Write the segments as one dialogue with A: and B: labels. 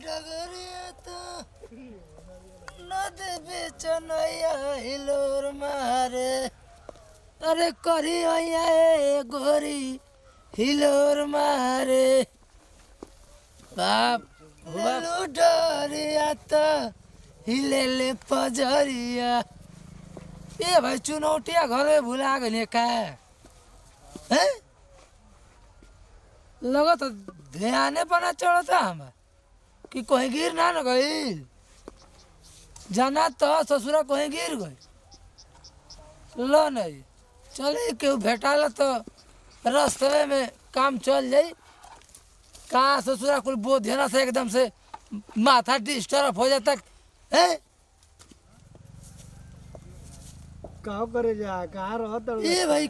A: डगरिया तो नदी बीच नैया हिलोर मारे अरे करी हैया ए गोरी हिलोर मारे बाप डरिया तो हिलेले पजरिया ए भाई चुनौतिया घरे भुला गए का है लगा तो ध्यान पना चढ़ता हम कि कहीं गिर ना गई जाना तो ससुरा कहीं गिर गई लो नहीं चले केहू भेटाला तो रास्ते में काम चल जाई कहाँ ससुरा कुल बोधिया से एकदम से माथा डिस्टर्ब हो जाता है
B: कहाँ करे जा कहाँ रहता
A: ये भाई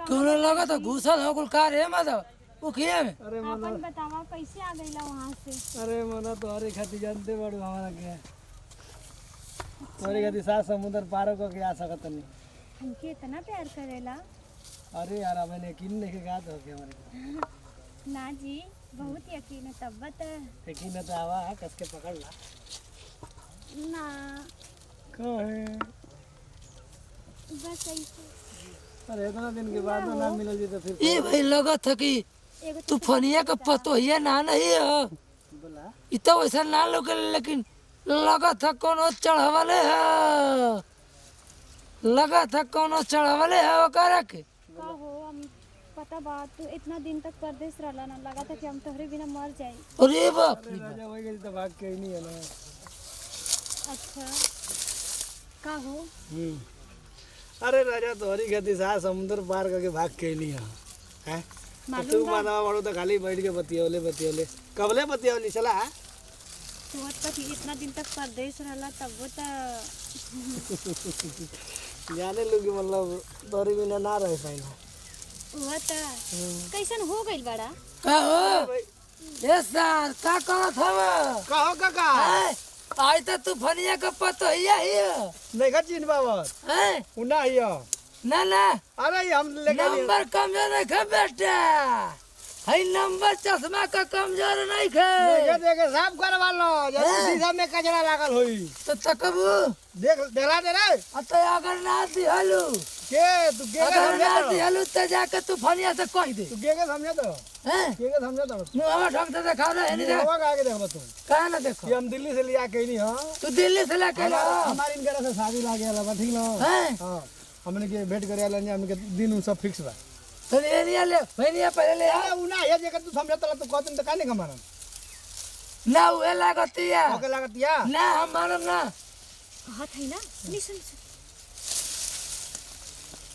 A: कौन लगा तो घुसल हो कुल कार है मतलब उखिया में
B: अरे मना
C: अपन बतावा कैसे आ गईला वहां से
B: अरे मना तोहरे खातिर जानते बड़ू हमारा के तोहरे खातिर सात समुद्र पार हो के आ सकत नहीं
C: हमके इतना प्यार करेला
B: अरे यार मैंने यकीन नहीं के गात हो के हमारे
C: ना जी बहुत यकीन है तब बता
B: यकीन तो आवा कस के पकड़ ला
C: ना
B: कहे
C: बस ऐसे
B: अरे इतना दिन के बाद ना मिलल जी तो फिर
A: ये भाई लगा था कि
C: एगो
A: तूफानिया का पतोहिया ना नहीं है
B: बोला
A: इ तो वैसा ना लोग लेकिन लगा था कोनो चढ़ावले है लगा था कोनो चढ़ावले है ओकरा के
C: का हो हम पता बात तू इतना दिन तक परदेश रहला ना लगा था कि हम तोहरे बिना मर जाई
A: अरे बाप रे बाप।
B: राजा वही गई तो भाग के ही नहीं है ना
C: अच्छा का हो
B: अरे राजा तोहरी खातिर सात समुद्र पार करके भाग के ही नहीं है हैं तू
C: मालूम बा
B: मानवा वालों तो खाली बैठ के बतियोले कबले बतियोली चला
C: तू तक इतना दिन तक परदेश रहला तब वो तो
B: जाने लोग मतलब तोहरी बिना ना रह पाइना
C: वो तो कैसन हो गइल बड़ा
A: का हो ये सर का करत हवा
B: कहो काका
A: आई तो तूफानिया का पतोहिया ही है
B: नहीं का चिन्ह बाबत
A: हैं?
B: उना हियो
A: ना ना
B: अरे हम लेके
A: नंबर कमजोर नहीं खा बेटा है नंबर चश्मा का कमजोर नहीं खा
B: लेके देके साफ करवा लो जब शीशा में कचरा लागल होई
A: तो तकबू
B: देख देला दे रे
A: तो अगर ना दिहलू
B: के तू के
A: अगर
B: समझे
A: ना
B: तो
A: दिहलू तो जाके तूफानिया से कह दे
B: तू के समझे तो
A: हैं
B: के समझे तो
A: मुंह ढंग से दिखाओ ना है नहीं देख
B: हवा का के देखबो तू
A: कहाँ ना देखो
B: कि हम दिल्ली से लिया के नहीं हां
A: तू दिल्ली से लाके ला
B: हमारी इनके से शादी लागे वाला ठीक ना
A: हैं
B: हां हमने के भेंट करे वाला हमने के दिन उन सब फिक्स बा
A: तो एरिया ले भैनिया पहले ले आ
B: अरे उना ये जगह तू समझे तो कहत तो का नहीं कमाना
A: ना उहे लागतिया
B: ओके लागतिया
A: ना हम मानम ना
C: कहत है ना सुनी सुन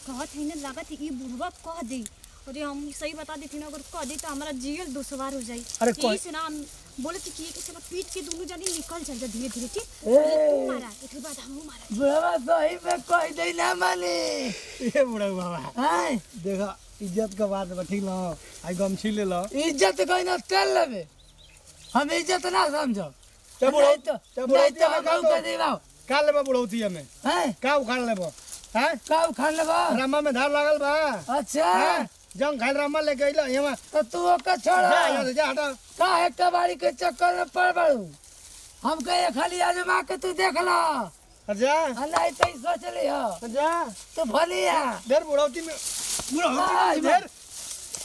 C: कहत है ना लागत है ये बुढ़वा कह दे अरे हम सही बता देती ना अगर कह दी तो हमारा जीवन दुश्वार हो जाई
B: अरे
C: यही से ना हम बोले थे कि किसी का पीट के दोनों जानी निकल चल जा धीरे धीरे ठीक
A: ए।
C: तू मारा एक बार हम मारा
A: बुढ़वा सही में कह दे ना माने
B: ये बुढ़ा बाबा
A: हैं
B: देखा इज्जत का बात बा ठीक ना आई गमछी ले लो
A: इज्जत कहीं ना तेल लेबे हम इज्जत ना समझो
B: ते बुढ़ा
A: नहीं तो
B: ते बुढ़ा
A: नहीं तो हम लोग के देवाओ
B: का लेबा बुढ़ौती हमें
A: हैं
B: का उखाड़ लेबो हैं
A: का उखाड़ लेबा
B: रामा में धार लागल बा
A: अच्छा
B: हैं? जंग खाइल रामा लेके अइला यहाँ
A: तो तू ओके छोड़
B: जा यहाँ से जा हटा
A: का है कबाड़ी के चक्कर में पड़ बड़ू हम कहे खाली आजमा के तू देख ला
B: अच्छा
A: नहीं तो ही सोच ली हो
B: अच्छा
A: तो भलिया
B: देर बुढ़ौती में देर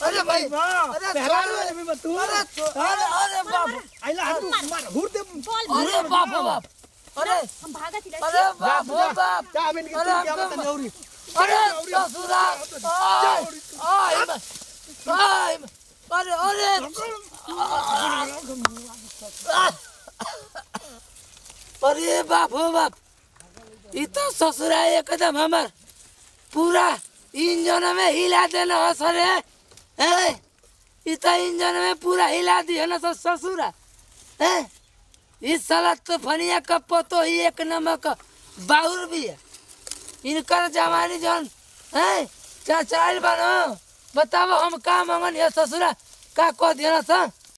A: अरे भाई
B: वाह
A: अरे
B: पहला
A: छोड़।
B: में तू
A: अरे अरे बाप
B: आइला हाथ मार हुर दे
A: अरे बाप रे बाप अरे
C: हम भागा थी
A: अरे बाप रे बाप
B: जा अबे निकल
A: अरे
B: क्या बता
A: हमको-
B: जौरी
A: अरे ससुरा आय आय आय अरे अरे अरे बाप हो बाप ये तो ससुरा एकदम हमार पूरा इंजन में हिला देना हो सरे हैं ये तो इंजन में पूरा हिला दिया ना ससुरा हैं इस साला तो फनिया का पतो ही एक नंबर का बाहुर भी है इनकर जवानी जौन है चाचाल बनो बताओ हम का मंगन ये ससुरा का कह दिया ना